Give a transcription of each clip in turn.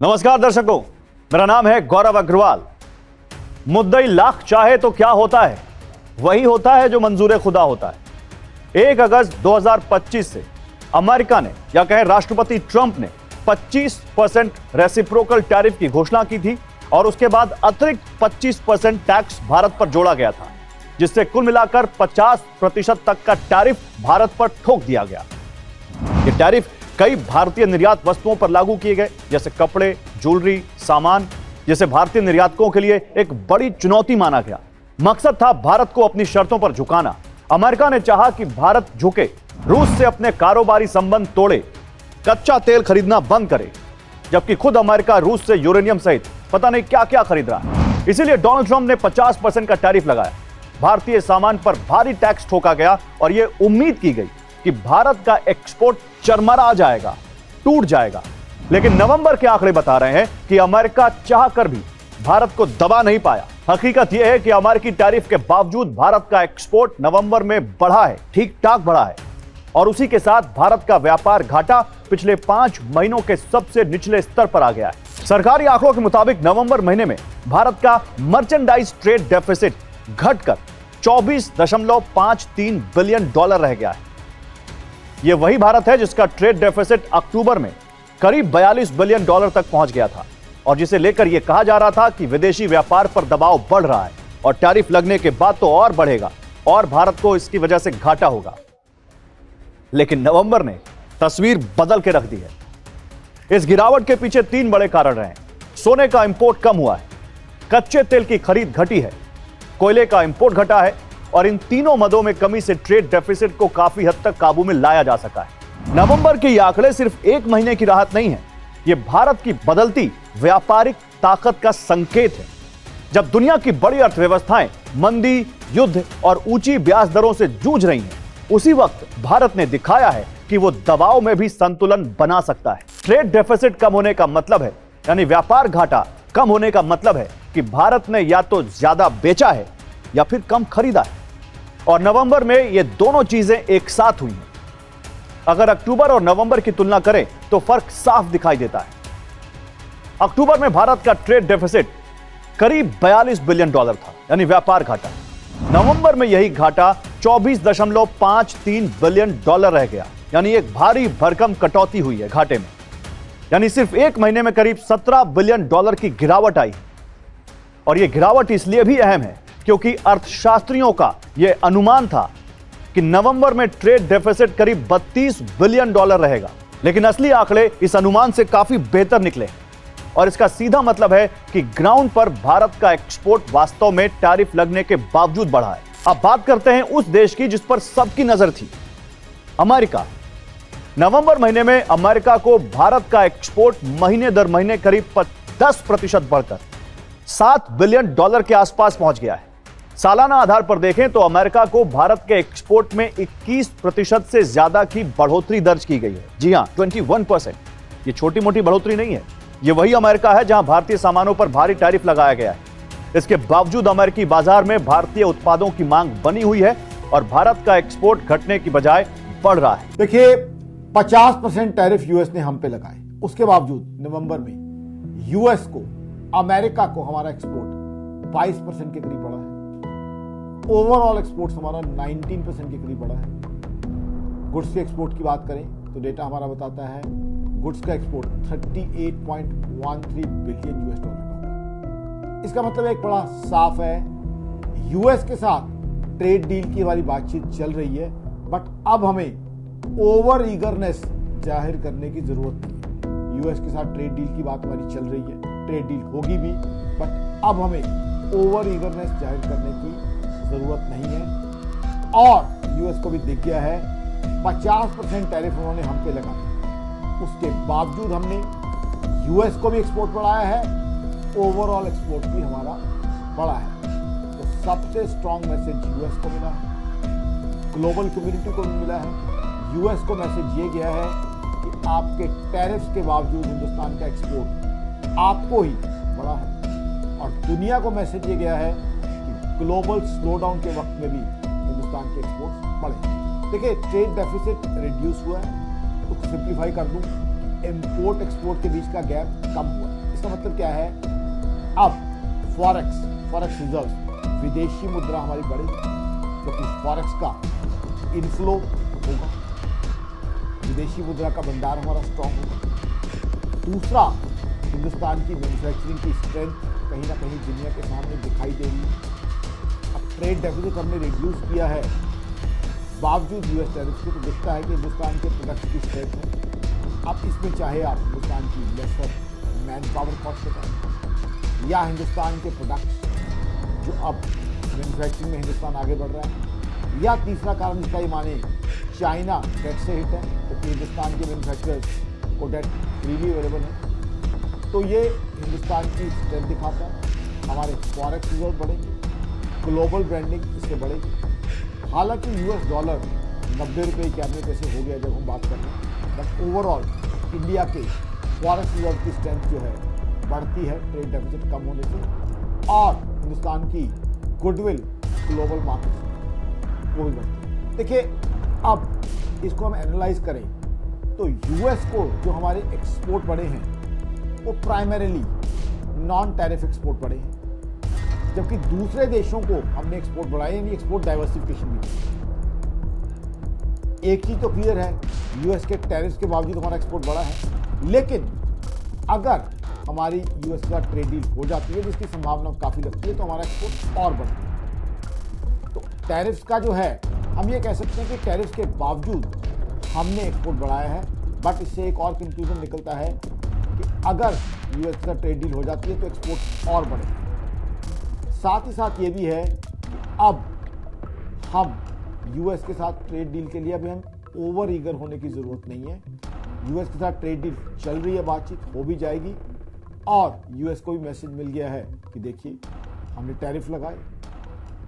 नमस्कार दर्शकों, मेरा नाम है गौरव अग्रवाल। मुद्दई लाख चाहे तो क्या होता है, वही होता है जो मंजूर खुदा होता है। 1 अगस्त 2025 से अमेरिका ने या कहें राष्ट्रपति ट्रंप ने 25% रेसिप्रोकल टैरिफ की घोषणा की थी और उसके बाद अतिरिक्त 25% टैक्स भारत पर जोड़ा गया था, जिससे कुल मिलाकर 50% तक का टैरिफ भारत पर ठोक दिया गया। यह टैरिफ कई भारतीय निर्यात वस्तुओं पर लागू किए गए, जैसे कपड़े, ज्वेलरी, सामान, जिसे भारतीय निर्यातकों के लिए एक बड़ी चुनौती माना गया। मकसद था भारत को अपनी शर्तों पर झुकाना। अमेरिका ने चाहा कि भारत झुके, रूस से अपने कारोबारी संबंध तोड़े, कच्चा तेल खरीदना बंद करे, जबकि खुद अमेरिका रूस से यूरेनियम सहित पता नहीं क्या क्या खरीद रहा है। इसीलिए डोनाल्ड ट्रंप ने 50% का टैरिफ लगाया। भारतीय सामान पर भारी टैक्स ठोका गया और यह उम्मीद की गई कि भारत का एक्सपोर्ट चरमरा जाएगा, टूट जाएगा। लेकिन नवंबर के आंकड़े बता रहे हैं कि अमेरिका चाहकर भी भारत को दबा नहीं पाया। हकीकत यह है कि अमेरिकी टैरिफ के बावजूद भारत का एक्सपोर्ट नवंबर में बढ़ा है, ठीक ठाक बढ़ा है, और उसी के साथ भारत का व्यापार घाटा पिछले 5 महीनों के सबसे निचले स्तर पर आ गया है। सरकारी आंकड़ों के मुताबिक नवंबर महीने में भारत का मर्चेंडाइज ट्रेड डेफिसिट घटकर $24.53 बिलियन रह गया है। यह वही भारत है जिसका ट्रेड डेफिसिट अक्टूबर में करीब $42 बिलियन तक पहुंच गया था और जिसे लेकर यह कहा जा रहा था कि विदेशी व्यापार पर दबाव बढ़ रहा है और टैरिफ लगने के बाद तो और बढ़ेगा और भारत को इसकी वजह से घाटा होगा। लेकिन नवंबर ने तस्वीर बदल के रख दी है। इस गिरावट के पीछे 3 बड़े कारण रहे हैं। सोने का इंपोर्ट कम हुआ है, कच्चे तेल की खरीद घटी है, कोयले का इंपोर्ट घटा है और इन तीनों मदों में कमी से ट्रेड डेफिसिट को काफी हद तक काबू में लाया जा सका है। नवंबर के ये आंकड़े सिर्फ 1 महीने की राहत नहीं है, ये भारत की बदलती व्यापारिक ताकत का संकेत है। जब दुनिया की बड़ी अर्थव्यवस्थाएं मंदी, युद्ध और ऊंची ब्याज दरों से जूझ रही हैं, उसी वक्त भारत ने दिखाया है कि वो दबाव में भी संतुलन बना सकता है। ट्रेड डेफिसिट कम होने का मतलब है, यानी व्यापार घाटा कम होने का मतलब है कि भारत ने या तो ज्यादा बेचा है या फिर कम खरीदा है। और नवंबर में ये दोनों चीजें एक साथ हुई हैं। अगर अक्टूबर और नवंबर की तुलना करें तो फर्क साफ दिखाई देता है। अक्टूबर में भारत का ट्रेड डेफिसिट करीब $42 बिलियन था, यानी व्यापार घाटा। नवंबर में यही घाटा $24.53 बिलियन रह गया, यानी एक भारी भरकम कटौती हुई है घाटे में। यानी सिर्फ 1 महीने में करीब $17 बिलियन की गिरावट आई। और यह गिरावट इसलिए भी अहम है क्योंकि अर्थशास्त्रियों का यह अनुमान था कि नवंबर में ट्रेड डेफिसिट करीब $32 बिलियन रहेगा। लेकिन असली आंकड़े इस अनुमान से काफी बेहतर निकले और इसका सीधा मतलब है कि ग्राउंड पर भारत का एक्सपोर्ट वास्तव में टैरिफ लगने के बावजूद बढ़ा है। अब बात करते हैं उस देश की जिस पर सबकी नजर थी, अमेरिका। नवंबर महीने में अमेरिका को भारत का एक्सपोर्ट महीने दर महीने करीब 10% बढ़कर $7 बिलियन के आसपास पहुंच गया है। सालाना आधार पर देखें तो अमेरिका को भारत के एक्सपोर्ट में 21% से ज्यादा की बढ़ोतरी दर्ज की गई है। जी हां, 21%। ये छोटी मोटी बढ़ोतरी नहीं है। ये वही अमेरिका है जहां भारतीय सामानों पर भारी टैरिफ लगाया गया है। इसके बावजूद अमेरिकी बाजार में भारतीय उत्पादों की मांग बनी हुई है और भारत का एक्सपोर्ट घटने की बजाय बढ़ रहा है। देखिए, 50% टैरिफ यूएस ने हम पे लगाए, उसके बावजूद नवंबर में यूएस को, अमेरिका को हमारा एक्सपोर्ट 22% के करीब बढ़ा है। ओवरऑल एक्सपोर्ट हमारा 19% के करीब बढ़ा है। गुड्स के एक्सपोर्ट की बात करें तो डेटा हमारा बताता है गुड्स का एक्सपोर्ट 38.13 बिलियन US डॉलर का हुआ। इसका मतलब एक बड़ा साफ है, यूएस के साथ ट्रेड डील की हमारी बातचीत चल रही है, बट अब हमें ओवर ईगरनेस जाहिर करने की जरूरत नहीं है। यूएस के साथ ट्रेड डील की बात हमारी चल रही है, ट्रेड डील होगी भी, बट अब हमें ओवर ईगरनेस जाहिर करने की जरूरत नहीं है। और यूएस को भी दिख गया है 50% टैरिफ उन्होंने हम पे लगाया, उसके बावजूद हमने यूएस को भी एक्सपोर्ट बढ़ाया है, ओवरऑल एक्सपोर्ट भी हमारा बढ़ा है। तो सबसे स्ट्रॉन्ग मैसेज यूएस को मिला है, ग्लोबल कम्युनिटी को भी मिला है। यूएस को मैसेज ये गया है कि आपके टैरिफ्स के बावजूद हिंदुस्तान का एक्सपोर्ट आपको ही बढ़ा है, और दुनिया को मैसेज ये गया है कि ग्लोबल स्लोडाउन के वक्त में भी हिंदुस्तान के एक्सपोर्ट्स बढ़े। देखिए, ट्रेड डेफिसिट रिड्यूस हुआ है, तो सिंप्लीफाई कर दूं, इंपोर्ट एक्सपोर्ट के बीच का गैप कम हुआ। इसका मतलब क्या है, अब फॉरेक्स रिजर्व विदेशी मुद्रा हमारी बढ़ेगी, क्योंकि फॉरेक्स का इनफ्लो होगा, विदेशी मुद्रा का भंडार हमारा स्ट्रॉन्ग होगा। दूसरा, हिंदुस्तान की मैन्युफैक्चरिंग की स्ट्रेंथ कहीं ना कहीं दुनिया के सामने दिखाई देगी। अब ट्रेड डेफिसिट हमने रिड्यूस किया है बावजूद यूएस टैरिफ के, तो दिखता है कि हिंदुस्तान के प्रोडक्ट्स की स्ट्रेंथ है। अब इसमें चाहे आप हिंदुस्तान की लेसर मैन पावर कॉस्ट बताएं या हिंदुस्तान के प्रोडक्ट्स जो अब मैन्युफैक्चरिंग में हिंदुस्तान आगे बढ़ रहा है, या तीसरा कारण इसका ही माने चाइना डेट से हिट है, क्योंकि हिंदुस्तान के मैन्युफैक्चरर्स को डेट फ्रीली अवेलेबल है। तो ये हिंदुस्तान की स्ट्रेंथ दिखाता है। हमारे फॉरेक्स रिजर्व बढ़ेंगे, ग्लोबल ब्रांडिंग इससे बढ़ेगी। हालांकि यूएस डॉलर 90 रुपये 91 पैसे हो गया जब हम बात कर रहे हैं, बट ओवरऑल इंडिया के फॉरेक्स रिजर्व की स्ट्रेंथ जो है बढ़ती है ट्रेड डेफिसिट कम होने से, और हिंदुस्तान की गुडविल ग्लोबल मार्केट वो भी बढ़ती है। देखिए, अब इसको हम एनालाइज करें तो यूएस को जो हमारे एक्सपोर्ट बढ़े हैं वो प्राइमरीली नॉन टैरिफ एक्सपोर्ट बढ़े हैं, जबकि दूसरे देशों को हमने एक्सपोर्ट बढ़ाए, यानी एक्सपोर्ट डाइवर्सिफिकेशन भी की। एक चीज तो क्लियर है, यूएस के टैरिफ्स के बावजूद हमारा एक्सपोर्ट बढ़ा है, लेकिन अगर हमारी यूएस के साथ ट्रेड डील हो जाती है, जिसकी संभावना काफी लगती है, तो हमारा एक्सपोर्ट और बढ़ता है। तो टैरिफ्स का जो है, हम ये कह सकते हैं कि टैरिफ्स के बावजूद हमने एक्सपोर्ट बढ़ाया है, बट इससे एक और कंक्लूजन निकलता है कि अगर यूएस का ट्रेड डील हो जाती है तो एक्सपोर्ट और बढ़ेगा। साथ ही साथ ये भी है कि अब हम यूएस के साथ ट्रेड डील के लिए अभी हम ओवर ईगर होने की जरूरत नहीं है। यूएस के साथ ट्रेड डील चल रही है, बातचीत हो भी जाएगी, और यूएस को भी मैसेज मिल गया है कि देखिए हमने टैरिफ लगाए,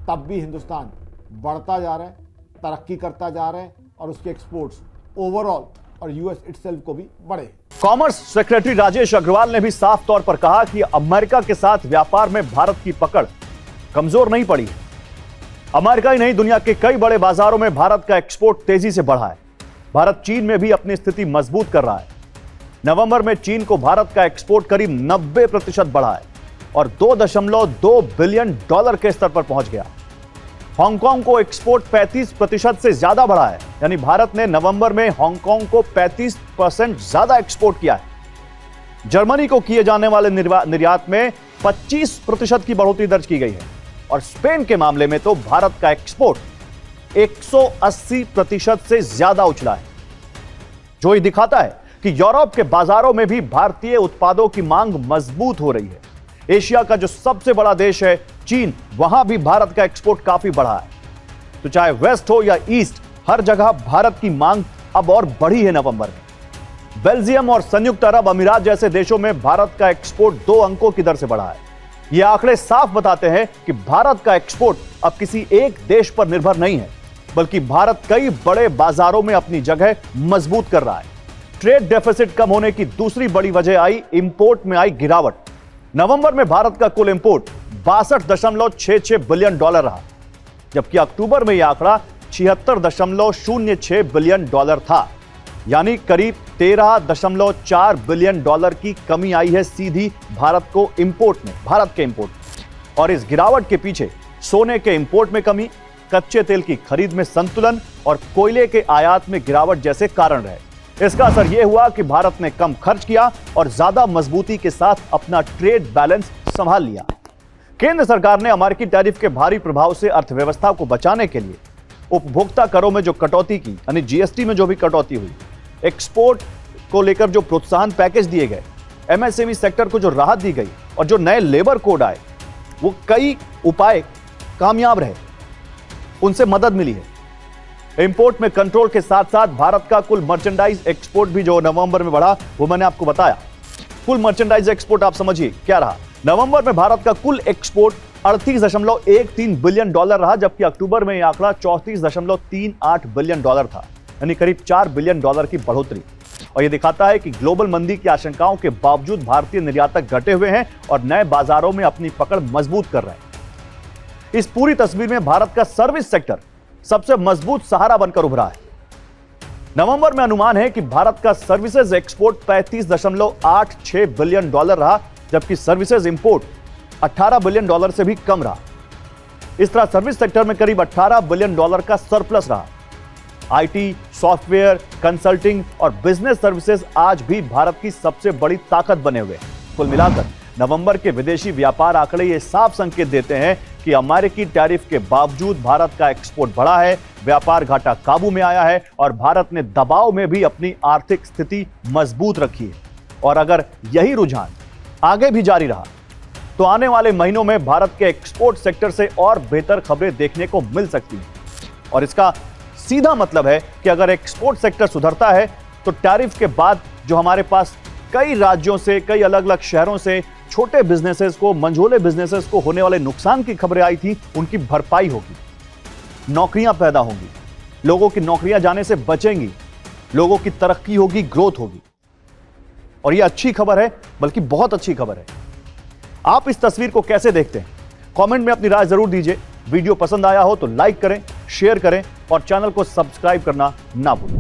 तब भी हिंदुस्तान बढ़ता जा रहा है, तरक्की करता जा रहा है, और उसके एक्सपोर्ट्स ओवरऑल और यूएस इटसेल्फ को भी बढ़े। कॉमर्स सेक्रेटरी राजेश अग्रवाल ने भी साफ तौर पर कहा कि अमेरिका के साथ व्यापार में भारत की पकड़ कमजोर नहीं पड़ी है। अमेरिका ही नहीं, दुनिया के कई बड़े बाजारों में भारत का एक्सपोर्ट तेजी से बढ़ा है। भारत चीन में भी अपनी स्थिति मजबूत कर रहा है। नवंबर में चीन को भारत का एक्सपोर्ट करीब 90% बढ़ा है और $2.2 बिलियन के स्तर पर पहुंच गया। हांगकांग को एक्सपोर्ट 35% से ज्यादा बढ़ा है, यानी भारत ने नवंबर में हांगकांग को 35% ज्यादा एक्सपोर्ट किया है। जर्मनी को किए जाने वाले निर्यात में 25% की बढ़ोतरी दर्ज की गई है, और स्पेन के मामले में तो भारत का एक्सपोर्ट 180% से ज्यादा उछला है, जो ये दिखाता है कि यूरोप के बाजारों में भी भारतीय उत्पादों की मांग मजबूत हो रही है। एशिया का जो सबसे बड़ा देश है चीन, वहां भी भारत का एक्सपोर्ट काफी बढ़ा है। तो चाहे वेस्ट हो या ईस्ट, हर जगह भारत की मांग अब और बढ़ी है। नवंबर में बेल्जियम और संयुक्त अरब अमीरात जैसे देशों में भारत का एक्सपोर्ट 2 अंकों की दर से बढ़ा है। ये आंकड़े साफ बताते हैं कि भारत का एक्सपोर्ट अब किसी एक देश पर निर्भर नहीं है, बल्कि भारत कई बड़े बाजारों में अपनी जगह मजबूत कर रहा है। ट्रेड डेफिसिट कम होने की दूसरी बड़ी वजह आई इंपोर्ट में आई गिरावट। नवंबर में भारत का कुल इंपोर्ट $62.66 बिलियन रहा, जबकि अक्टूबर में यह आंकड़ा $76.06 बिलियन था, यानी करीब $13.4 बिलियन की कमी आई है सीधी भारत के इंपोर्ट। और इस गिरावट के पीछे सोने के इंपोर्ट में कमी, कच्चे तेल की खरीद में संतुलन और कोयले के आयात में गिरावट जैसे कारण रहे। इसका असर यह हुआ कि भारत ने कम खर्च किया और ज्यादा मजबूती के साथ अपना ट्रेड बैलेंस संभाल लिया। केंद्र सरकार ने अमेरिकी टैरिफ के भारी प्रभाव से अर्थव्यवस्था को बचाने के लिए उपभोक्ता करों में जो कटौती की, यानी जीएसटी में जो भी कटौती हुई, एक्सपोर्ट को लेकर जो प्रोत्साहन पैकेज दिए गए, एमएसएमई सेक्टर को जो राहत दी गई और जो नए लेबर कोड आए, वो कई उपाय कामयाब रहे, उनसे मदद मिली है। इंपोर्ट में कंट्रोल के साथ साथ भारत का कुल मर्चेंडाइज एक्सपोर्ट भी जो नवंबर में बढ़ा, वो मैंने आपको बताया। कुल मर्चेंडाइज एक्सपोर्ट आप समझिए क्या रहा। नवंबर में भारत का कुल एक्सपोर्ट 38.13 बिलियन रहा, जबकि अक्टूबर में यह आंकड़ा 34.38 बिलियन था, यानी करीब $4 बिलियन की बढ़ोतरी। और यह दिखाता है कि ग्लोबल मंदी की आशंकाओं के बावजूद भारतीय निर्यातक घटे हुए हैं और नए बाजारों में अपनी पकड़ मजबूत कर रहे हैं। इस पूरी तस्वीर में भारत का सर्विस सेक्टर सबसे मजबूत सहारा बनकर उभरा है। नवंबर में अनुमान है कि भारत का सर्विसेज एक्सपोर्ट 35.86 बिलियन डॉलर रहा, जबकि सर्विसेज इंपोर्ट 18 बिलियन डॉलर से भी कम रहा। इस तरह सर्विस सेक्टर में करीब 18 बिलियन डॉलर का सरप्लस रहा। आईटी, सॉफ्टवेयर, कंसल्टिंग और बिजनेस सर्विसेज आज भी भारत की सबसे बड़ी ताकत बने हुए हैं। कुल मिलाकर नवंबर के विदेशी व्यापार आंकड़े ये साफ संकेत देते हैं कि अमेरिकी टैरिफ के बावजूद भारत का एक्सपोर्ट बढ़ा है, व्यापार घाटा काबू में आया है और भारत ने दबाव में भी अपनी आर्थिक स्थिति मजबूत रखी है। और अगर यही रुझान आगे भी जारी रहा तो आने वाले महीनों में भारत के एक्सपोर्ट सेक्टर से और बेहतर खबरें देखने को मिल सकती हैं। और इसका सीधा मतलब है कि अगर एक्सपोर्ट सेक्टर सुधरता है तो टैरिफ के बाद जो हमारे पास कई राज्यों से, कई अलग अलग शहरों से छोटे बिजनेसेस को, मंझोले बिजनेसेस को होने वाले नुकसान की खबरें आई थी, उनकी भरपाई होगी, नौकरियां पैदा होंगी, लोगों की नौकरियां जाने से बचेंगी, लोगों की तरक्की होगी, ग्रोथ होगी। और यह अच्छी खबर है, बल्कि बहुत अच्छी खबर है। आप इस तस्वीर को कैसे देखते हैं? कमेंट में अपनी राय जरूर दीजिए। वीडियो पसंद आया हो तो लाइक करें, शेयर करें और चैनल को सब्सक्राइब करना ना भूलें।